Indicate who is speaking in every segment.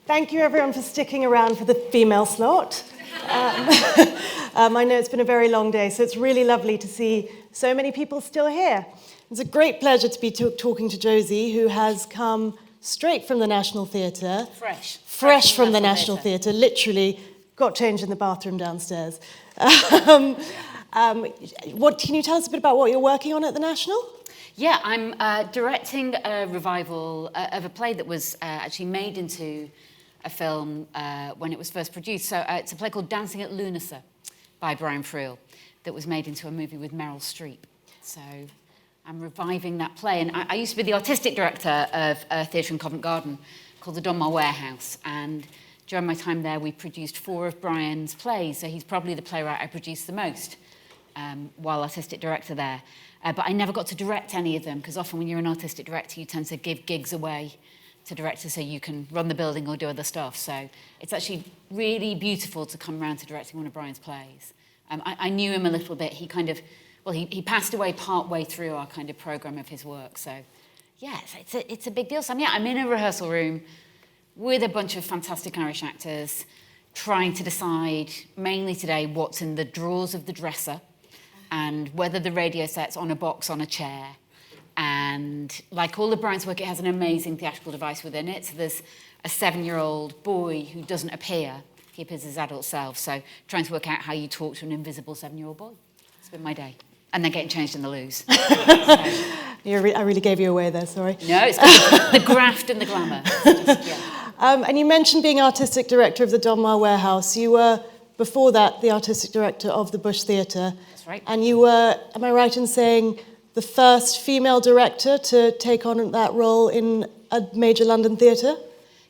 Speaker 1: Thank you, everyone, for sticking around for the female slot. I know it's been a very long day, so it's really lovely to see so many people still here. It's a great pleasure to be talking to Josie, who has come straight from the National Theatre. Fresh from the National Theatre, literally got changed in the bathroom downstairs. What can you tell us a bit about what you're working on at the National?
Speaker 2: Yeah, I'm directing a revival of a play that was actually made into a film when it was first produced. So it's a play called Dancing at Lunacy by Brian Friel that was made into a movie with Meryl Streep. So I'm reviving that play. And I used to be the artistic director of a theatre in Covent Garden called the Donmar Warehouse. And during my time there, we produced 4 of Brian's plays. So he's probably the playwright I produced the most while artistic director there. But I never got to direct any of them, because often when you're an artistic director, you tend to give gigs away to directors so you can run the building or do other stuff. So it's actually really beautiful to come around to directing one of Brian's plays. I knew him a little bit. He passed away part way through our kind of programme of his work. So yeah, it's a big deal. So I'm in a rehearsal room with a bunch of fantastic Irish actors trying to decide, mainly today, what's in the drawers of the dresser and whether the radio set's on a box on a chair. And like all of Brian's work, it has an amazing theatrical device within it. So there's a 7-year-old boy who doesn't appear. He appears as his adult self. So trying to work out how you talk to an invisible 7-year-old boy. It's been my day. And then getting changed in the loos.
Speaker 1: I really gave you away there, sorry.
Speaker 2: No, it's good. The graft and the glamour.
Speaker 1: And you mentioned being artistic director of the Donmar Warehouse. You were, before that, the artistic director of the Bush Theatre.
Speaker 2: That's right.
Speaker 1: And you were, am I right in saying, the first female director to take on that role in a major London theatre?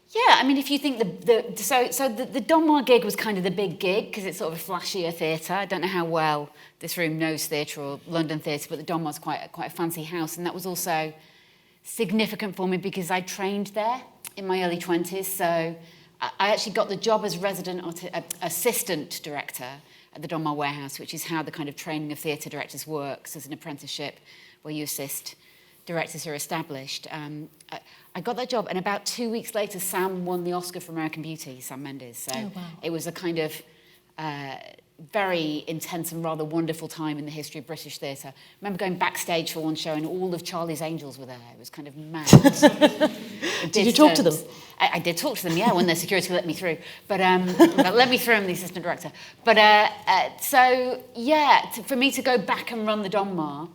Speaker 2: Yeah, I mean, if you think the Donmar gig was kind of the big gig because it's sort of a flashier theatre. I don't know how well this room knows theatre or London theatre, but the Donmar's quite a fancy house, and that was also significant for me because I trained there in my early 20s. So I actually got the job as resident assistant director at the Donmar Warehouse, which is how the kind of training of theatre directors works as an apprenticeship, where you assist directors who are established. I got that job, and about 2 weeks later, Sam won the Oscar for American Beauty, Sam Mendes. So It was a kind of very intense and rather wonderful time in the history of British theatre. I remember going backstage for one show, and all of Charlie's Angels were there. It was kind of mad.
Speaker 1: Did you talk to them?
Speaker 2: I did talk to them, yeah, when their security let me through. But let me through, I'm the assistant director. But for me to go back and run the Donmar,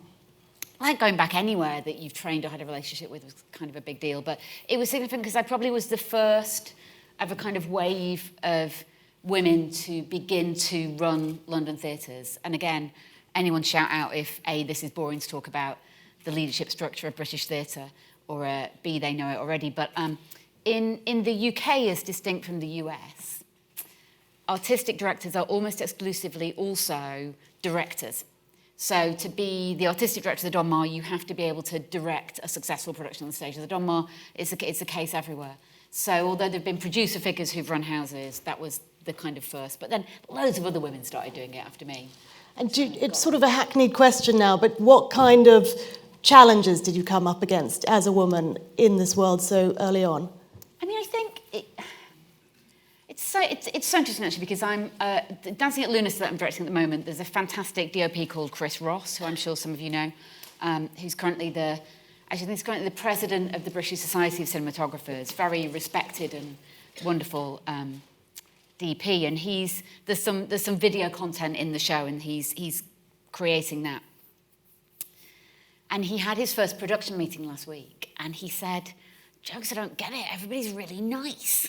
Speaker 2: like going back anywhere that you've trained or had a relationship with, was kind of a big deal. But it was significant because I probably was the first of a kind of wave of women to begin to run London theatres. And again, anyone shout out if A, this is boring to talk about the leadership structure of British theatre, or B, they know it already. But in the UK, as distinct from the US, artistic directors are almost exclusively also directors. So to be the artistic director of the Donmar, you have to be able to direct a successful production on the stage. The Donmar, it's a case everywhere. So although there have been producer figures who've run houses, that was the kind of first. But then loads of other women started doing it after me.
Speaker 1: And it's sort of a hackneyed question now, but what kind of challenges did you come up against as a woman in this world so early on?
Speaker 2: I mean, I think it's so interesting, actually, because I'm Dancing at Lunacy that I'm directing at the moment. There's a fantastic DOP called Chris Ross, who I'm sure some of you know, who's currently the president of the British Society of Cinematographers, very respected and wonderful DP, and there's some video content in the show, and he's creating that. And he had his first production meeting last week, and he said, "Jokes, I don't get it. Everybody's really nice."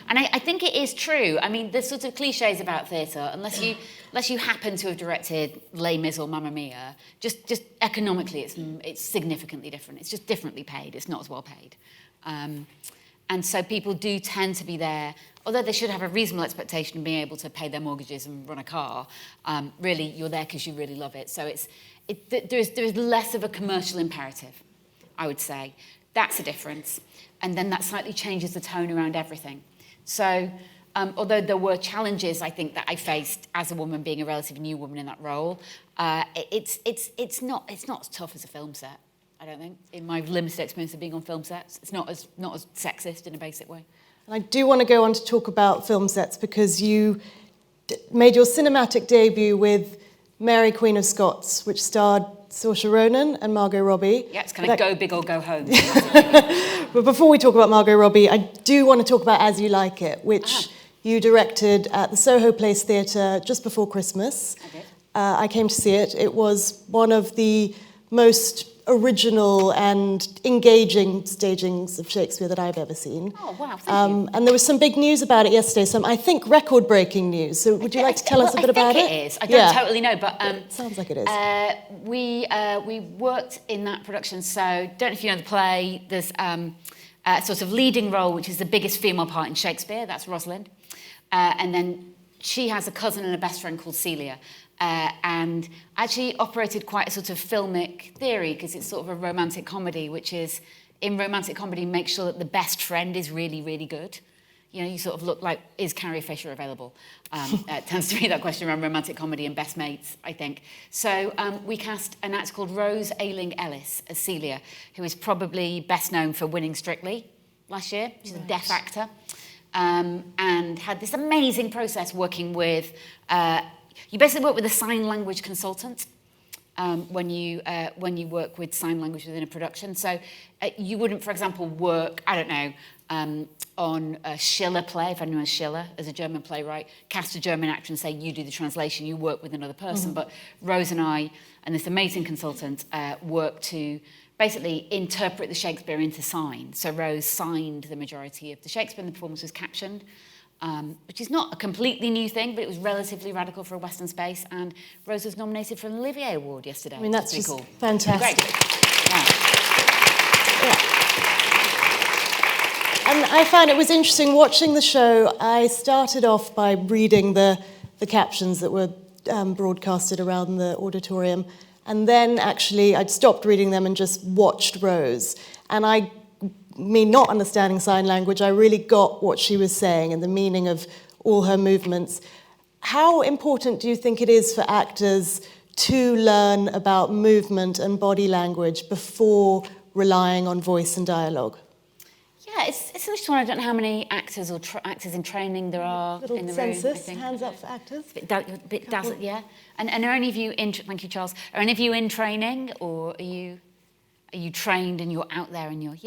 Speaker 2: And I think it is true. I mean, there's sort of cliches about theatre, unless you happen to have directed Les Mis or Mamma Mia, just economically, it's significantly different. It's just differently paid. It's not as well paid. And so people do tend to be there, although they should have a reasonable expectation of being able to pay their mortgages and run a car. Really, you're there because you really love it. So there is less of a commercial imperative, I would say. That's a difference. And then that slightly changes the tone around everything. So although there were challenges, I think, that I faced as a woman, being a relatively new woman in that role, it's not as tough as a film set, I don't think. In my limited experience of being on film sets, it's not as sexist in a basic way.
Speaker 1: I do want to go on to talk about film sets because you made your cinematic debut with Mary, Queen of Scots, which starred Saoirse Ronan and Margot Robbie.
Speaker 2: Yeah, it's kind of go big or go home.
Speaker 1: But before we talk about Margot Robbie, I do want to talk about As You Like It, which you directed at the Soho Place Theatre just before Christmas.
Speaker 2: I did.
Speaker 1: I came to see it. It was one of the most original and engaging stagings of Shakespeare that I've ever seen.
Speaker 2: Oh, wow, thank you.
Speaker 1: And there was some big news about it yesterday, some, I think, record-breaking news. So would you like to tell us a bit about it?
Speaker 2: I think it is. I don't totally know, but...
Speaker 1: it sounds like it is.
Speaker 2: We worked in that production, so don't know if you know the play. There's a sort of leading role, which is the biggest female part in Shakespeare. That's Rosalind. And then she has a cousin and a best friend called Celia. And actually operated quite a sort of filmic theory because it's sort of a romantic comedy, which is, in romantic comedy, make sure that the best friend is really, really good. You know, you sort of look like, is Carrie Fisher available? It tends to be that question around romantic comedy and best mates, I think. So we cast an actor called Rose Ayling-Ellis as Celia, who is probably best known for winning Strictly last year. She's a deaf actor. And had this amazing process working with... you basically work with a sign language consultant when you work with sign language within a production. So you wouldn't, for example, work, I don't know, on a Schiller play, if anyone knows Schiller, as a German playwright, cast a German actor and say, you do the translation, you work with another person. Mm-hmm. But Rose and I, and this amazing consultant, work to basically interpret the Shakespeare into sign. So Rose signed the majority of the Shakespeare and the performance was captioned. Which is not a completely new thing, but it was relatively radical for a Western space. And Rose was nominated for an Olivier Award yesterday.
Speaker 1: I mean, that's just
Speaker 2: cool.
Speaker 1: Fantastic.
Speaker 2: Great.
Speaker 1: Yeah. And I found it was interesting watching the show. I started off by reading the captions that were broadcasted around the auditorium. And then actually I'd stopped reading them and just watched Rose. And me not understanding sign language, I really got what she was saying and the meaning of all her movements. How important do you think it is for actors to learn about movement and body language before relying on voice and dialogue?
Speaker 2: Yeah, it's an interesting one. I don't know how many actors or actors in training there are in the room. I think.
Speaker 1: Hands up for actors.
Speaker 2: Bit dazzled, yeah. And are any of you in? Thank you, Charles. Are any of you in training, or are you trained and you're out there and you're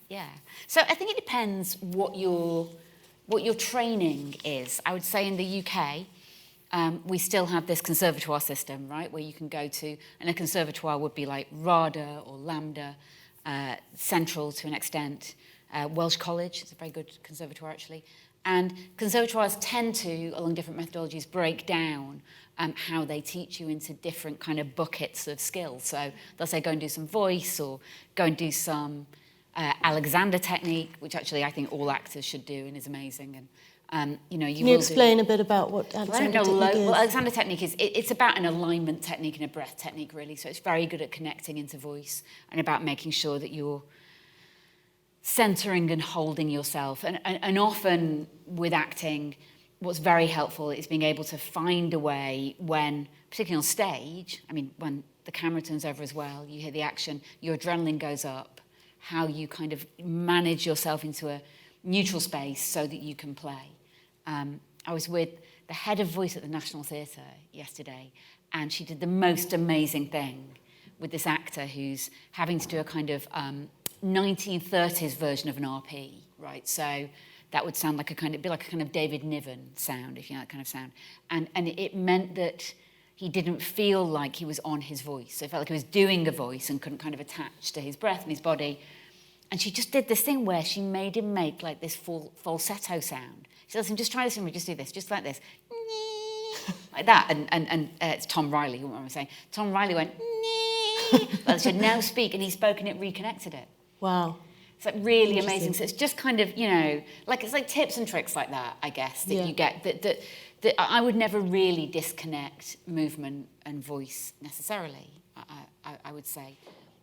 Speaker 2: yeah. So I think it depends what your training is. I would say in the UK, we still have this conservatoire system, right, where you can go to, and a conservatoire would be like RADA or LAMDA, Central to an extent, Welsh College, it's a very good conservatoire actually, and conservatoires tend to, along different methodologies, break down how they teach you into different kind of buckets of skills. So they'll say go and do some voice or go and do some Alexander technique, which actually I think all actors should do and is amazing. And you know,
Speaker 1: Can you explain a bit about what Alexander technique is?
Speaker 2: Well, Alexander technique is it's about an alignment technique and a breath technique, really. So it's very good at connecting into voice and about making sure that you're centering and holding yourself. And often with acting, what's very helpful is being able to find a way when, particularly on stage, I mean, when the camera turns over as well, you hear the action, your adrenaline goes up, how you kind of manage yourself into a neutral space so that you can play. I was with the head of voice at the National Theatre yesterday, and she did the most amazing thing with this actor who's having to do a kind of 1930s version of an RP, right? So that would sound like it'd be like a kind of David Niven sound, if you know that kind of sound. And it meant that he didn't feel like he was on his voice. So it felt like he was doing a voice and couldn't kind of attach to his breath and his body. And she just did this thing where she made him make like this falsetto sound. She said, listen, just try this and just do this, just like this. Like that. And it's Tom Riley, who I'm saying. Tom Riley went, well, she said, now speak, and he spoke and it reconnected it.
Speaker 1: Wow.
Speaker 2: It's like really amazing. So it's just kind of, you know, like it's like tips and tricks like that, I guess, that you get that I would never really disconnect movement and voice necessarily, I would say.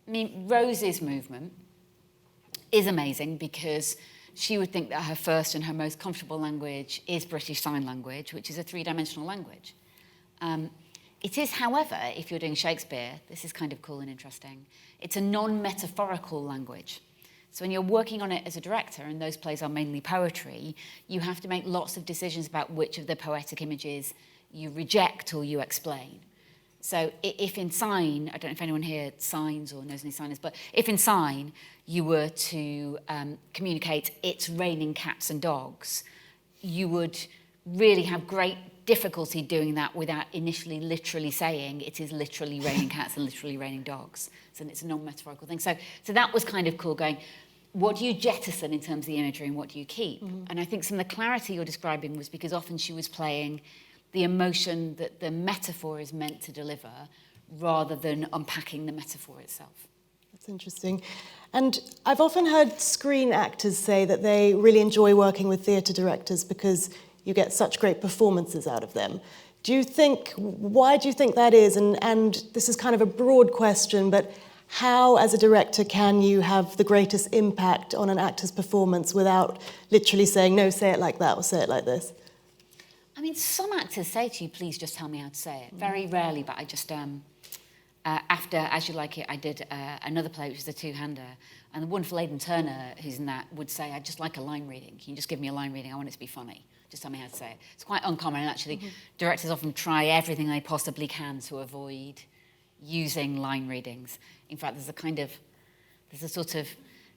Speaker 2: I mean, Rose's movement is amazing because she would think that her first and her most comfortable language is British Sign Language, which is a three-dimensional language. It is, however, if you're doing Shakespeare, this is kind of cool and interesting, it's a non-metaphorical language. So when you're working on it as a director, and those plays are mainly poetry, you have to make lots of decisions about which of the poetic images you reject or you explain. So if in Sign, I don't know if anyone here signs or knows any signers, but if in Sign you were to communicate it's raining cats and dogs, you would really have great difficulty doing that without initially literally saying it is literally raining cats and literally raining dogs. So it's a non-metaphorical thing. So that was kind of cool, going, what do you jettison in terms of the imagery and what do you keep? Mm-hmm. And I think some of the clarity you're describing was because often she was playing the emotion that the metaphor is meant to deliver rather than unpacking the metaphor itself.
Speaker 1: That's interesting. And I've often heard screen actors say that they really enjoy working with theatre directors because you get such great performances out of them. Why do you think that is? And this is kind of a broad question, but how, as a director, can you have the greatest impact on an actor's performance without literally saying, no, say it like that or say it like this?
Speaker 2: I mean, some actors say to you, please just tell me how to say it. Very rarely, but I just, after As You Like It, I did another play, which was a two-hander, and the wonderful Aidan Turner, who's in that, would say, I'd just like a line reading. Can you just give me a line reading? I want it to be funny. Just tell me how to say it. It's quite uncommon, and actually, directors often try everything they possibly can to avoid using line readings. In fact, there's a sort of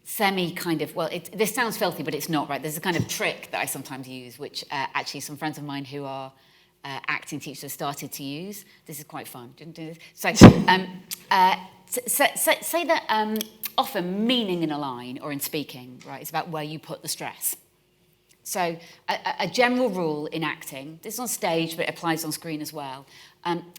Speaker 2: semi-kind of, well, this sounds filthy, but it's not, right? There's a kind of trick that I sometimes use, which actually some friends of mine who are acting teachers started to use. This is quite fun. Didn't do this. So, say that often meaning in a line or in speaking, right, is about where you put the stress. So a general rule in acting, this is on stage, but it applies on screen as well.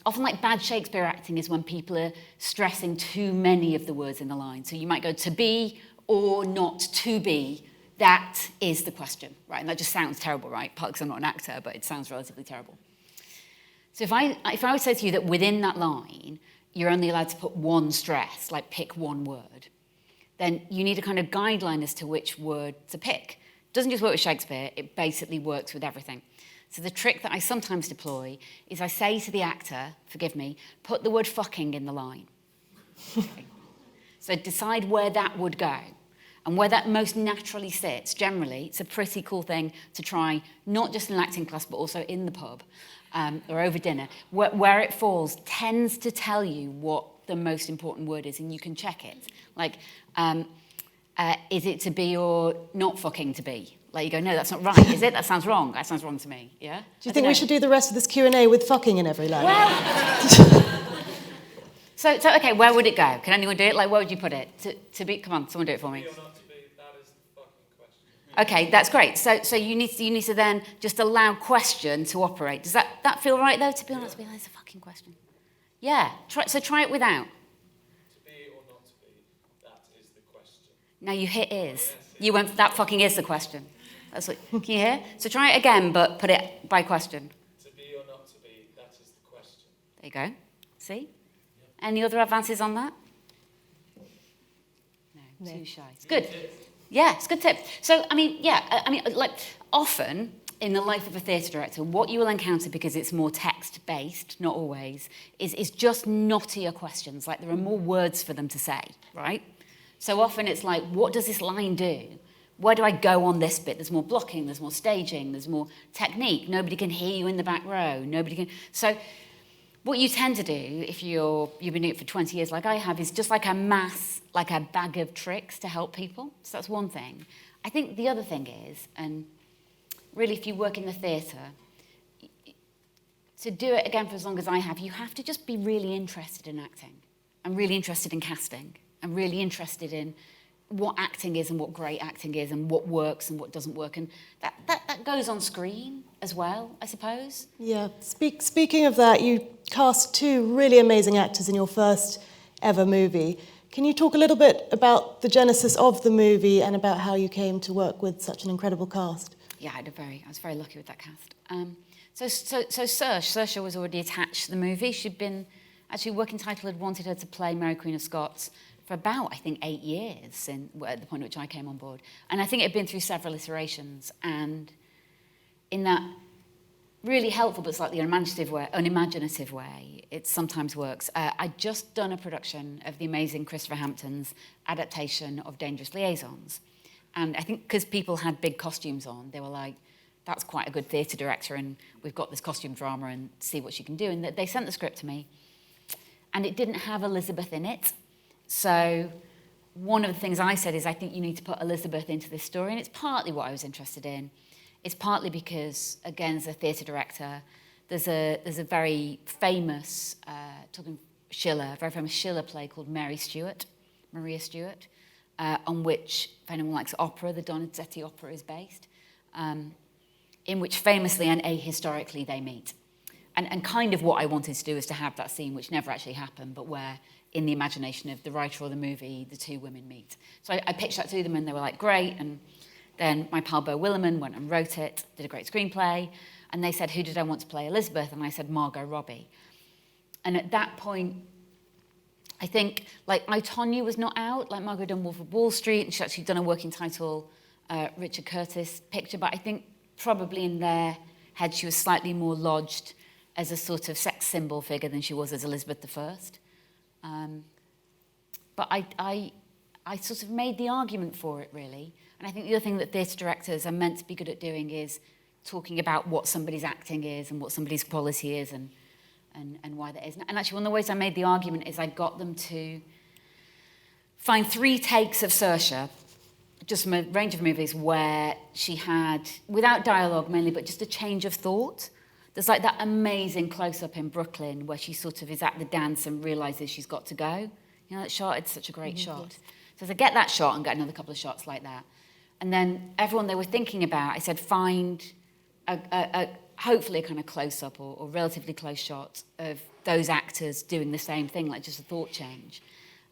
Speaker 2: Often like bad Shakespeare acting is when people are stressing too many of the words in the line. So you might go to be or not to be. That is the question, right? And that just sounds terrible, right? Partly because I'm not an actor, but it sounds relatively terrible. So if I would say to you that within that line, you're only allowed to put one stress, like pick one word, then you need a kind of guideline as to which word to pick. It doesn't just work with Shakespeare, it basically works with everything. So the trick that I sometimes deploy is I say to the actor, forgive me, put the word fucking in the line. Okay. So decide where that would go and where that most naturally sits. Generally, it's a pretty cool thing to try, not just in an acting class, but also in the pub or over dinner. Where it falls tends to tell you what the most important word is, and you can check it. Like, is it to be or not fucking to be? Like you go, no, that's not right, is it? That sounds wrong. That sounds wrong to me, yeah?
Speaker 1: Do you think we should do the rest of this Q&A with fucking in every line?
Speaker 2: Well... So okay, where would it go? Can anyone do it? Like, where would you put it? To be, come on, someone do it for me.
Speaker 3: To be or not to be, that is the fucking question.
Speaker 2: Okay, that's great. So you need to then just allow question to operate. Does that feel right, though? To be or not to be, that's a fucking question. Yeah, try it without.
Speaker 3: To be or not to be, that is the question.
Speaker 2: Now you hit is.
Speaker 3: Yes.
Speaker 2: You went, that fucking is the question. That's what, can you hear? So try it again, but put it by question.
Speaker 3: To be or not to be, that is the question.
Speaker 2: There you go. See? Any other advances on that? No, too shy. It's good. Yeah, it's a good tip. So, like often in the life of a theatre director, what you will encounter, because it's more text-based, not always, is just knottier questions. Like there are more words for them to say, right? So often it's like, what does this line do? Where do I go on this bit? There's more blocking, there's more staging, there's more technique. Nobody can hear you in the back row. Nobody can... So what you tend to do, if you've been doing it for 20 years like I have, is just like a bag of tricks to help people. So that's one thing. I think the other thing is, and really if you work in the theatre, to do it again for as long as I have, you have to just be really interested in acting and really interested in casting and really interested in what acting is and what great acting is and what works and what doesn't work. And that goes on screen as well, I suppose.
Speaker 1: Yeah. Speaking of that, you cast two really amazing actors in your first ever movie. Can you talk a little bit about the genesis of the movie and about how you came to work with such an incredible cast?
Speaker 2: Yeah, I was very lucky with that cast. So Saoirse was already attached to the movie. She'd been, actually, working title had wanted her to play Mary Queen of Scots for about, I think, 8 years at the point at which I came on board. And I think it had been through several iterations. And in that really helpful but slightly unimaginative way, it sometimes works. I'd just done a production of the amazing Christopher Hampton's adaptation of Dangerous Liaisons. And I think because people had big costumes on, they were like, that's quite a good theatre director, and we've got this costume drama, and see what she can do. And they sent the script to me, and it didn't have Elizabeth in it. So one of the things I said is, I think you need to put Elizabeth into this story, and it's partly what I was interested in. It's partly because, again, as a theatre director, there's a very famous, talking Schiller, a very famous Schiller play called Maria Stuart, on which, if anyone likes opera, the Donizetti opera is based. In which famously and ahistorically they meet. And kind of what I wanted to do is to have that scene, which never actually happened, but where, in the imagination of the writer or the movie, the two women meet. So I pitched that to them, and they were like, great. And then my pal Bo Williman went and wrote it, did a great screenplay, and they said, who did I want to play Elizabeth? And I said, Margot Robbie. And at that point, I think, like, I, Tonya was not out, like Margot done Wolf of Wall Street, and she'd actually done a working title Richard Curtis picture, but I think probably in their head she was slightly more lodged as a sort of sex symbol figure than she was as Elizabeth I. But I sort of made the argument for it, really. And I think the other thing that theatre directors are meant to be good at doing is talking about what somebody's acting is and what somebody's quality is and why that is. And actually, one of the ways I made the argument is I got them to find 3 takes of Saoirse, just from a range of movies where she had, without dialogue mainly, but just a change of thought. There's like that amazing close-up in Brooklyn where she sort of is at the dance and realises she's got to go. You know, that shot, it's such a great shot. Yes. So as I get that shot and get another couple of shots like that. And then everyone they were thinking about, I said, find a hopefully a kind of close-up or relatively close shot of those actors doing the same thing, like just a thought change.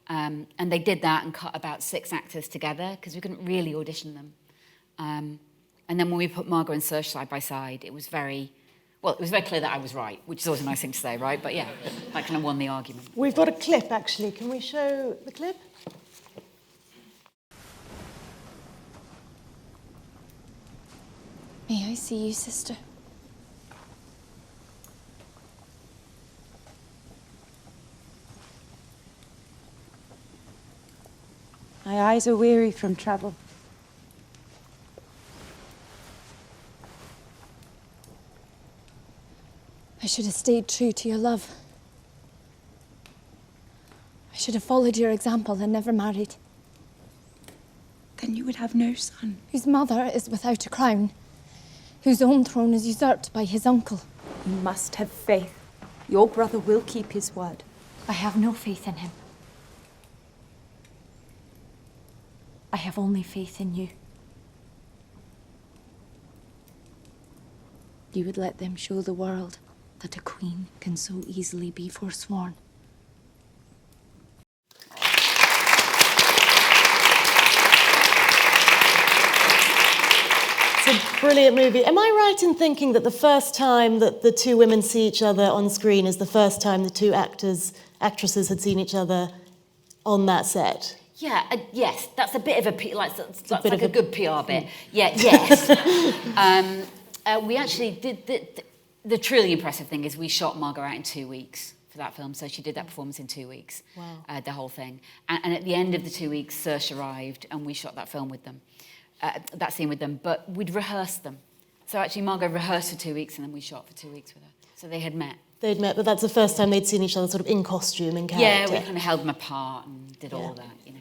Speaker 2: And they did that and cut about 6 actors together because we couldn't really audition them. And then when we put Margot and Saoirse side by side, it was very clear that I was right, which is always a nice thing to say, right? But yeah, that kind of won the argument.
Speaker 1: We've got a clip, actually. Can we show the clip?
Speaker 4: May I see you, sister?
Speaker 5: My eyes are weary from travel.
Speaker 4: I should have stayed true to your love. I should have followed your example and never married.
Speaker 5: Then you would have no son.
Speaker 4: Whose mother is without a crown, whose own throne is usurped by his uncle.
Speaker 5: You must have faith. Your brother will keep his word.
Speaker 4: I have no faith in him. I have only faith in you. You would let them show the world that a queen can so easily be forsworn.
Speaker 1: It's a brilliant movie. Am I right in thinking that the first time that the 2 women see each other on screen is the first time the 2 actresses had seen each other on that set?
Speaker 2: Yeah, yes, that's a bit of a that's like a good PR bit. Yeah, yes. We actually did the truly impressive thing is we shot Margot out in 2 weeks for that film, so she did that performance in 2 weeks.
Speaker 1: Wow.
Speaker 2: The whole thing, and at the end of the 2 weeks, Saoirse arrived, and we shot that film with them, that scene with them. But we'd rehearsed them, so actually Margot rehearsed for 2 weeks, and then we shot for 2 weeks with her. So they had met.
Speaker 1: They'd met, but that's the first time they'd seen each other sort of in costume, in character.
Speaker 2: Yeah, we kind of held them apart and did all of that, you know.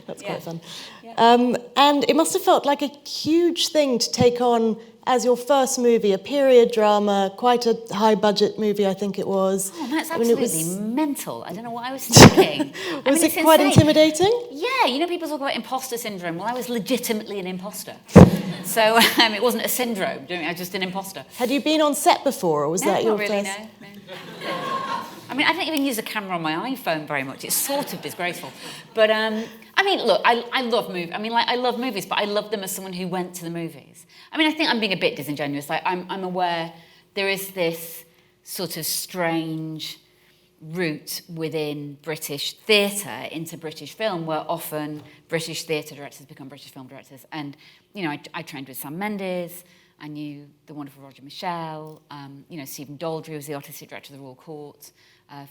Speaker 1: That's quite fun. Yeah. And it must have felt like a huge thing to take on as your first movie, a period drama, quite a high-budget movie, I think it was.
Speaker 2: Oh, that's absolutely mental. I don't know what I was thinking.
Speaker 1: Was it quite intimidating?
Speaker 2: Yeah, you know, people talk about imposter syndrome. Well, I was legitimately an imposter. So it wasn't a syndrome, I was just an imposter.
Speaker 1: Had you been on set before, or was that your
Speaker 2: really,
Speaker 1: first?
Speaker 2: No. I mean, I don't even use a camera on my iPhone very much. It's sort of disgraceful. But, I mean, look, I love movies. I mean, like, I love movies, but I love them as someone who went to the movies. I mean, I think I'm being a bit disingenuous. Like, I'm aware there is this sort of strange route within British theatre into British film, where often British theatre directors become British film directors. And, you know, I trained with Sam Mendes. I knew the wonderful Roger Michel. You know, Stephen Daldry was the artistic director of the Royal Court.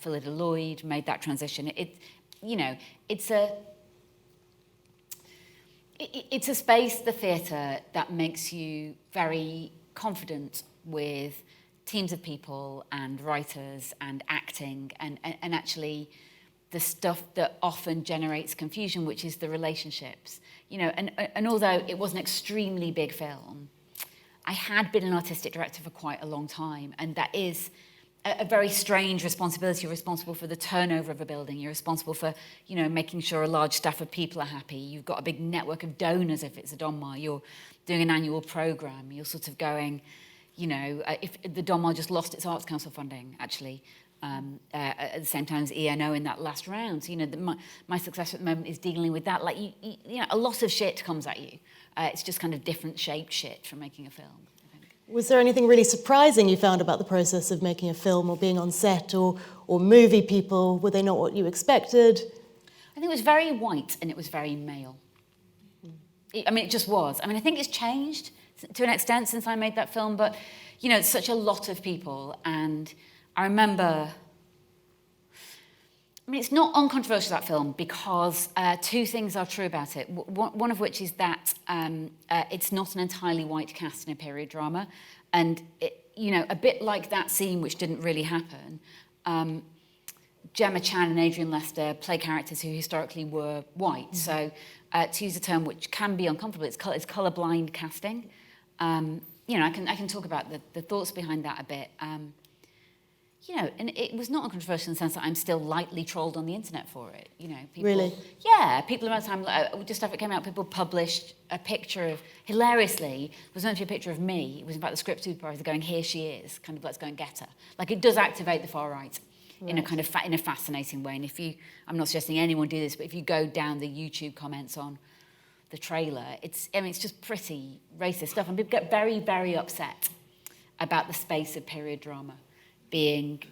Speaker 2: Phyllida Lloyd made that transition. You know, it's a space, the theatre, that makes you very confident with teams of people and writers and acting and actually the stuff that often generates confusion, which is the relationships. You know, and although it was an extremely big film, I had been an artistic director for quite a long time, and that is a very strange responsibility. You're responsible for the turnover of a building. You're responsible for, you know, making sure a large staff of people are happy. You've got a big network of donors if it's a Donmar. You're doing an annual programme. You're sort of going, you know, if the Donmar just lost its Arts Council funding, actually, at the same time as ENO in that last round. So, you know, my success at the moment is dealing with that. Like, you know, a lot of shit comes at you. It's just kind of different shaped shit from making a film.
Speaker 1: Was there anything really surprising you found about the process of making a film or being on set or movie people? Were they not what you expected?
Speaker 2: I think it was very white and it was very male. I mean, it just was. I mean, I think it's changed to an extent since I made that film, but, you know, it's such a lot of people. And I remember, I mean, it's not uncontroversial, that film, because two things are true about it. One of which is that it's not an entirely white cast in a period drama. And, you know, a bit like that scene, which didn't really happen, Gemma Chan and Adrian Lester play characters who historically were white. So to use a term which can be uncomfortable, it's colourblind casting. You know, I can talk about the thoughts behind that a bit. You know, and it was not uncontroversial in the sense that I'm still lightly trolled on the internet for it. You know, people. Really? Yeah, people around the time, just after it came out, people published a picture of, hilariously, it was meant to be a picture of me. It was about the script supervisor going, "Here she is," kind of, let's go and get her. Like, it does activate the far right. In a kind of in a fascinating way. And if you, I'm not suggesting anyone do this, but if you go down the YouTube comments on the trailer, it's just pretty racist stuff, and people get very, very upset about the space of period drama being,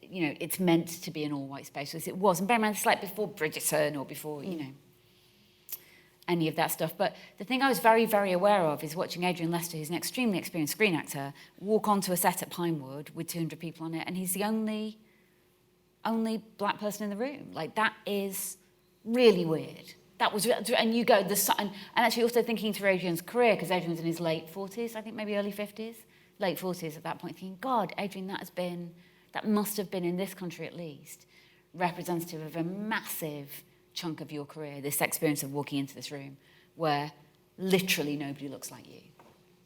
Speaker 2: you know, it's meant to be an all-white space, as it was. And bear in mind, it's like before Bridgerton or before, you know, any of that stuff. But the thing I was very, very aware of is watching Adrian Lester, who's an extremely experienced screen actor, walk onto a set at Pinewood with 200 people on it, and he's the only black person in the room. Like, that is really weird. That was, and you go, and actually also thinking through Adrian's career, because Adrian's in his late 40s, I think maybe early 50s, late 40s at that point, thinking, God, Adrian, that must have been, in this country at least, representative of a massive chunk of your career, this experience of walking into this room where literally nobody looks like you.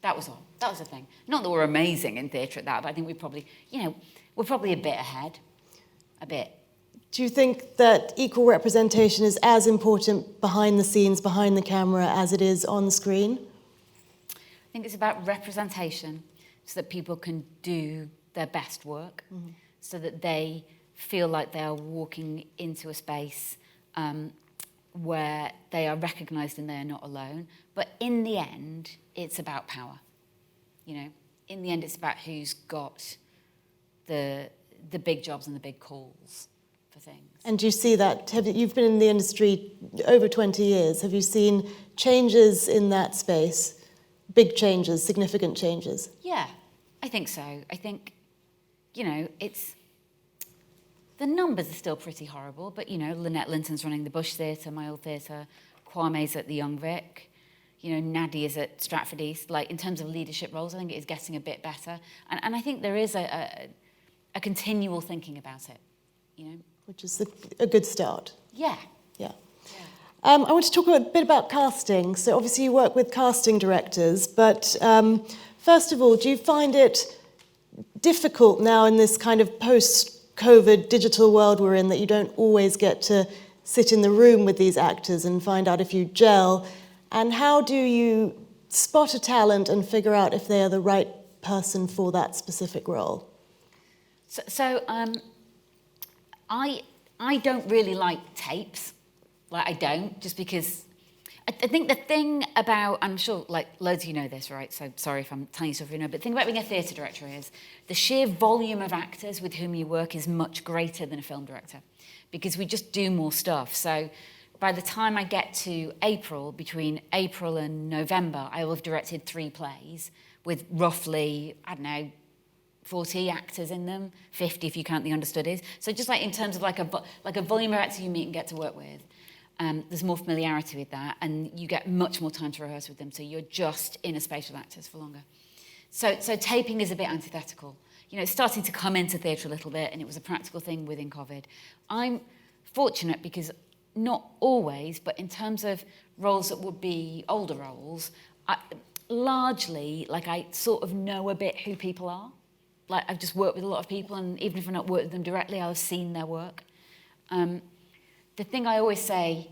Speaker 2: That was all. That was the thing. Not that we're amazing in theatre at that, but I think we're probably a bit ahead. A bit.
Speaker 1: Do you think that equal representation is as important behind the scenes, behind the camera, as it is on screen?
Speaker 2: I think it's about representation so that people can do their best work, so that they feel like they are walking into a space where they are recognised and they are not alone. But in the end, it's about power. You know, in the end, it's about who's got the big jobs and the big calls for things. And do you see that? You've been in the industry over 20 years. Have you seen changes in that space? Big changes, significant changes? Yeah, I think so. I think, you know, the numbers are still pretty horrible, but, you know, Lynette Linton's running the Bush Theatre, my old theatre, Kwame's at the Young Vic, you know, Nadia's at Stratford East. Like, in terms of leadership roles, I think it is getting a bit better. And I think there is a continual thinking about it, you know. Which is a good start. Yeah. Yeah. I want to talk a bit about casting. So obviously you work with casting directors, but first of all, do you find it difficult now in this kind of post-COVID digital world we're in that you don't always get to sit in the room with these actors and find out if you gel? And how do you spot a talent and figure out if they are the right person for that specific role? So I don't really like tapes. Like, I don't, just because I think the thing about, I'm sure like loads of you know this, right? So sorry if I'm telling you stuff you know, but the thing about being a theatre director is the sheer volume of actors with whom you work is much greater than a film director because we just do more stuff. So by the time I get to April, between April and November, I will have directed 3 plays with roughly, I don't know, 40 actors in them, 50 if you count the understudies. So just like in terms of like a volume of actors you meet and get to work with, there's more familiarity with that, and you get much more time to rehearse with them, so you're just in a space with actors for longer. So taping is a bit antithetical. You know, it's starting to come into theatre a little bit, and it was a practical thing within COVID. I'm fortunate because not always, but in terms of roles that would be older roles, largely, like I sort of know a bit who people are. Like I've just worked with a lot of people, and even if I've not worked with them directly, I've seen their work. The thing I always say,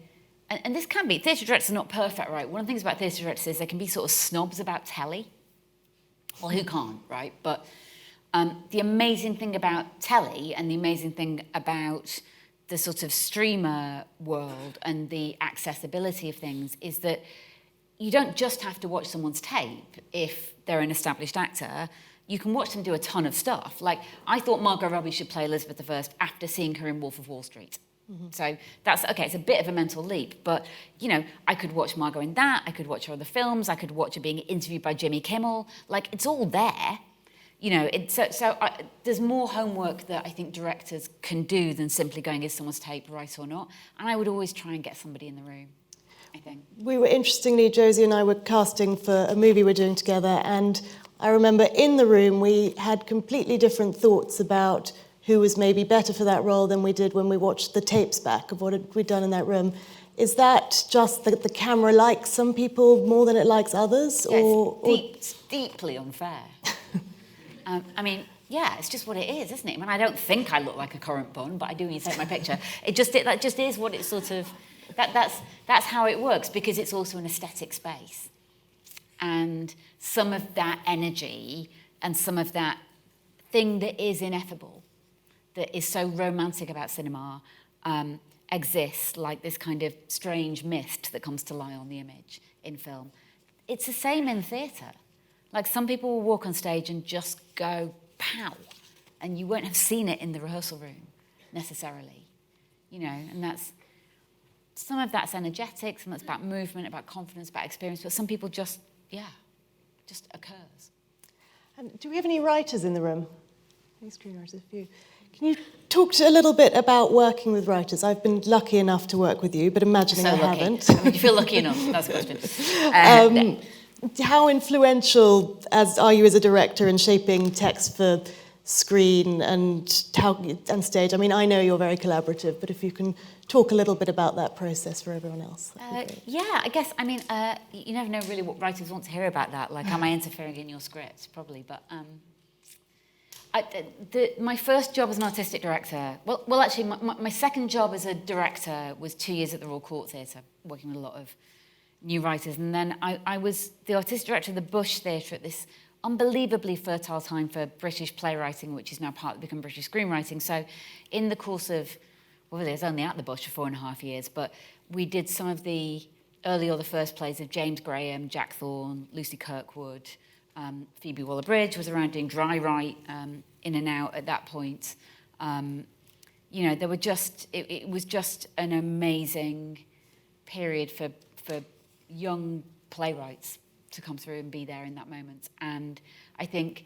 Speaker 2: and this can be, theatre directors are not perfect, right? One of the things about theatre directors is they can be sort of snobs about telly. Well, who can't, right? But the amazing thing about telly and the amazing thing about the sort of streamer world and the accessibility of things is that you don't just have to watch someone's tape if they're an established actor. You can watch them do a ton of stuff. Like, I thought Margot Robbie should play Elizabeth I after seeing her in Wolf of Wall Street. Mm-hmm. So that's, okay, it's a bit of a mental leap, but, you know, I could watch Margot in that, I could watch her other films, I could watch her being interviewed by Jimmy Kimmel. Like, it's all there. You know, there's more homework that I think directors can do than simply going, is someone's tape right or not? And I would always try and get somebody in the room, I think.
Speaker 1: We were, interestingly, Josie and I were casting for a movie we're doing together, and I remember in the room we had completely different thoughts about who was maybe better for that role than we did when we watched the tapes back of what we'd done in that room. Is that just that the camera likes some people more than it likes others?
Speaker 2: Yeah,
Speaker 1: or
Speaker 2: it's deeply unfair. I mean, yeah, it's just what it is, isn't it? I mean, I don't think I look like a currant bun, but I do when you take my picture. That just is what it's sort of... That's how it works, because it's also an aesthetic space. And some of that energy and some of that thing that is ineffable, that is so romantic about cinema, exists like this kind of strange mist that comes to lie on the image in film. It's the same in theatre. Like, some people will walk on stage and just go pow, and you won't have seen it in the rehearsal room necessarily, you know. And some of that's energetic, some of that's about movement, about confidence, about experience, but some people just occurs.
Speaker 1: And do we have any writers in the room? Any screenwriters? A few. Can you talk a little bit about working with writers? I've been lucky enough to work with you, but imagining I haven't.
Speaker 2: I mean, you feel lucky enough, that's the question.
Speaker 1: How influential are you as a director in shaping text for screen and stage? I mean, I know you're very collaborative, but if you can talk a little bit about that process for everyone else.
Speaker 2: Yeah, I guess, I mean, you never know really what writers want to hear about that. Like, am I interfering in your script? Probably, but... my first job as an artistic director, well, actually, my second job as a director was 2 years at the Royal Court Theatre, working with a lot of new writers. And then I was the artistic director of the Bush Theatre at this unbelievably fertile time for British playwriting, which is now partly become British screenwriting. So in the course of, well, I was only at the Bush for 4.5 years, but we did some of the early or the first plays of James Graham, Jack Thorne, Lucy Kirkwood, Phoebe Waller-Bridge was around doing dry write in and out at that point. You know, there were it was just an amazing period for young playwrights to come through and be there in that moment. And I think,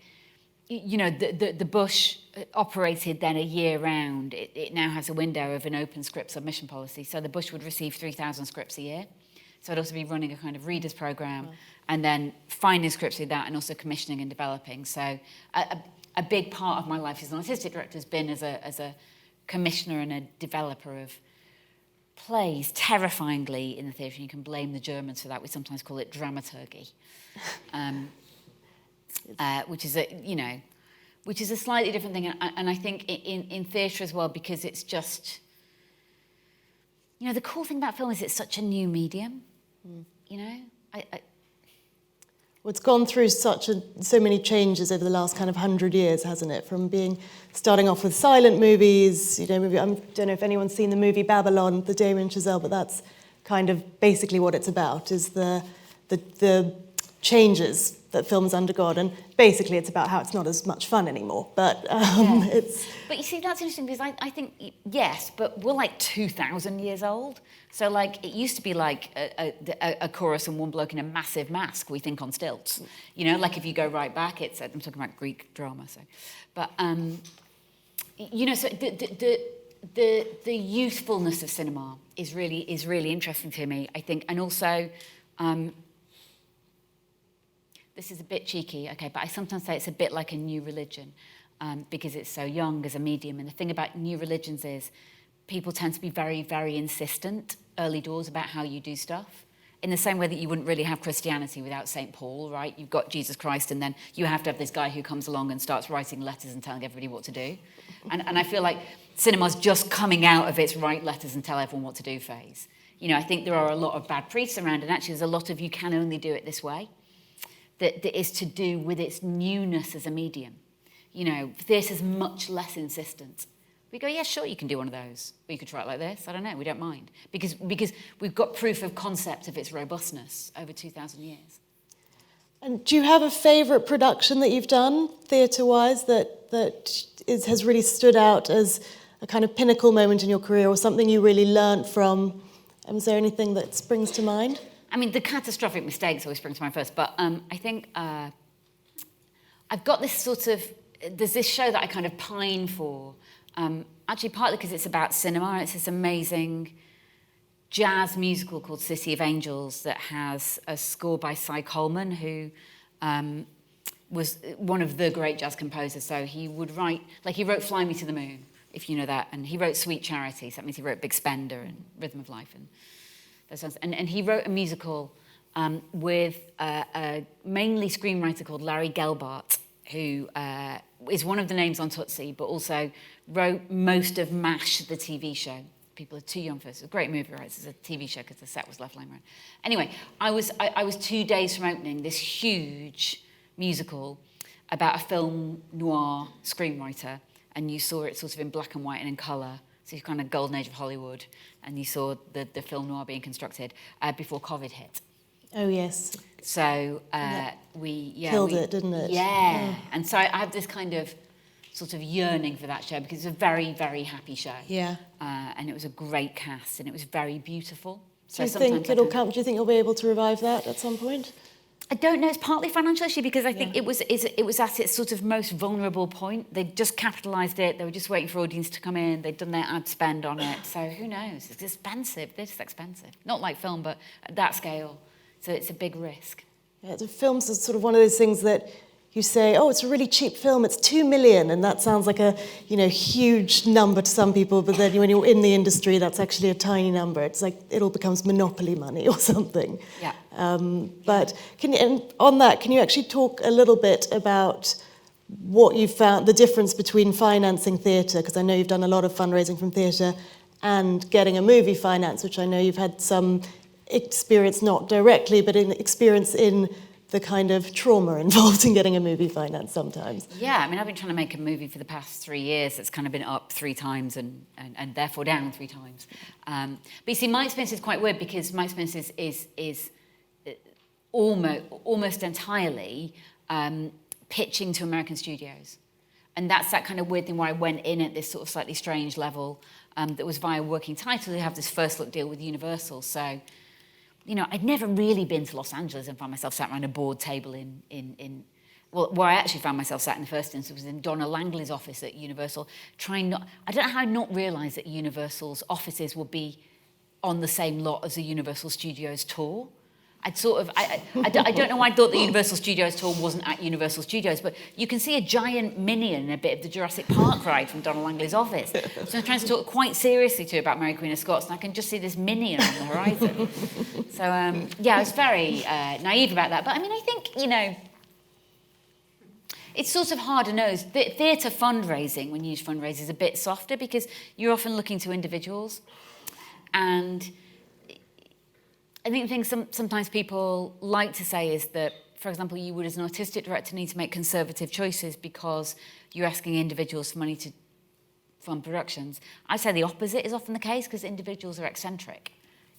Speaker 2: you know, the Bush operated then a year round. It now has a window of an open script submission policy. So the Bush would receive 3,000 scripts a year. So I'd also be running a kind of readers program and then finding scripts with that and also commissioning and developing. So a big part of my life as an artistic director has been as a commissioner and a developer of plays, terrifyingly in the theatre. And you can blame the Germans for that. We sometimes call it dramaturgy, which is a slightly different thing. And I think in theatre as well, because it's just, you know, the cool thing about film is it's such a new medium. You know,
Speaker 1: Well, it's gone through so many changes over the last kind of 100 years, hasn't it? From starting off with silent movies, you know, I don't know if anyone's seen the movie Babylon, the Damien Chazelle, but that's kind of basically what it's about, is the changes that film's undergone, and basically it's about how it's not as much fun anymore. But it's...
Speaker 2: But you see, that's interesting because I think, yes, but we're like 2,000 years old. So like, it used to be like a chorus and one bloke in a massive mask, we think on stilts. You know, like if you go right back, I'm talking about Greek drama, so. But, you know, so the youthfulness of cinema is really interesting to me, I think. And also, this is a bit cheeky, okay, but I sometimes say it's a bit like a new religion because it's so young as a medium. And the thing about new religions is people tend to be very, very insistent early doors about how you do stuff. In the same way that you wouldn't really have Christianity without St. Paul, right? You've got Jesus Christ, and then you have to have this guy who comes along and starts writing letters and telling everybody what to do. And I feel like cinema's just coming out of its write letters and tell everyone what to do phase. You know, I think there are a lot of bad priests around, and actually there's a lot of you can only do it this way. That is to do with its newness as a medium. You know, theatre's much less insistent. We go, yeah, sure, you can do one of those. Or you could try it like this. I don't know, we don't mind. Because we've got proof of concept of its robustness over 2,000 years.
Speaker 1: And do you have a favourite production that you've done, theatre-wise, has really stood out as a kind of pinnacle moment in your career, or something you really learnt from? Is there anything that springs to mind?
Speaker 2: I mean, the catastrophic mistakes always spring to mind first, but I think I've got this sort of, there's this show that I kind of pine for, actually partly because it's about cinema. It's this amazing jazz musical called City of Angels that has a score by Cy Coleman, who was one of the great jazz composers. So he would write, like he wrote Fly Me to the Moon, if you know that, and he wrote Sweet Charity, so that means he wrote Big Spender and Rhythm of Life and those songs. And he wrote a musical with a mainly screenwriter called Larry Gelbart, who is one of the names on Tootsie, but also wrote most of MASH, the TV show. People are too young for this. It's a great movie, right? It's a TV show because the set was left lying around. Anyway, I was 2 days from opening this huge musical about a film noir screenwriter, and you saw it sort of in black and white and in colour. So you kind of golden age of Hollywood, and you saw the film noir being constructed before COVID hit.
Speaker 1: Oh, yes.
Speaker 2: So we
Speaker 1: killed it, didn't it?
Speaker 2: Yeah. And so I have this kind of sort of yearning for that show because it's a very, very happy show.
Speaker 1: Yeah.
Speaker 2: And it was a great cast, and it was very beautiful.
Speaker 1: Do you think it'll come? Do you think you'll be able to revive that at some point?
Speaker 2: I don't know. It's partly financial issue because I think it was at its sort of most vulnerable point. They just capitalised it. They were just waiting for audience to come in. They'd done their ad spend on it. So who knows? It's expensive. This is expensive. Not like film, but at that scale. So it's a big risk.
Speaker 1: Yeah, the film's sort of one of those things that you say, oh, it's a really cheap film, it's 2 million, and that sounds like a huge number to some people, but then when you're in the industry, that's actually a tiny number. It's like it all becomes monopoly money or something.
Speaker 2: Yeah.
Speaker 1: But and on that, can you actually talk a little bit about what you found, the difference between financing theatre, because I know you've done a lot of fundraising from theatre, and getting a movie finance, which I know you've had some experience, not directly, but experience in the kind of trauma involved in getting a movie financed sometimes.
Speaker 2: Yeah, I mean, I've been trying to make a movie for the past 3 years that's kind of been up 3 times and therefore down 3 times. But you see, my experience is quite weird because my experience is almost entirely pitching to American studios. And that's that kind of weird thing where I went in at this sort of slightly strange level that was via working title to have this first look deal with Universal. So, I'd never really been to Los Angeles and found myself sat around a board table where I actually found myself sat in the first instance was in Donna Langley's office at Universal, I don't know how I not realised that Universal's offices would be on the same lot as the Universal Studios tour. I don't know why I thought the Universal Studios tour wasn't at Universal Studios, but you can see a giant minion in a bit of the Jurassic Park ride from Donald Langley's office. So I'm trying to talk quite seriously to her about Mary Queen of Scots, and I can just see this minion on the horizon. So, I was very naive about that. But, I mean, I think, it's sort of hard to know. Theatre fundraising, when you use fundraising, is a bit softer because you're often looking to individuals. And I think the thing sometimes people like to say is that, for example, you would as an artistic director need to make conservative choices because you're asking individuals for money to fund productions. I'd say the opposite is often the case because individuals are eccentric.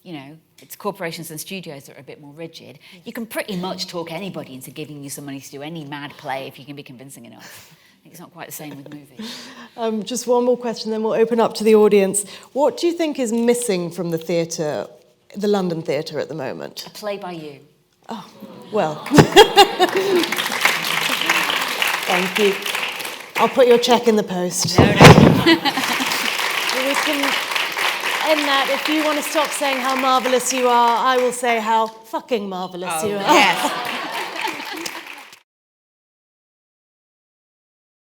Speaker 2: you know, it's corporations and studios that are a bit more rigid. You can pretty much talk anybody into giving you some money to do any mad play if you can be convincing enough. I think it's not quite the same with movies.
Speaker 1: Just one more question, then we'll open up to the audience. What do you think is missing from the theatre, the London theatre at the moment?
Speaker 2: A play by you.
Speaker 1: Oh, well. Thank you. I'll put your cheque in the post.
Speaker 2: No.
Speaker 1: We can end that. If you want to stop saying how marvellous you are, I will say how fucking marvellous you are.
Speaker 2: Yes.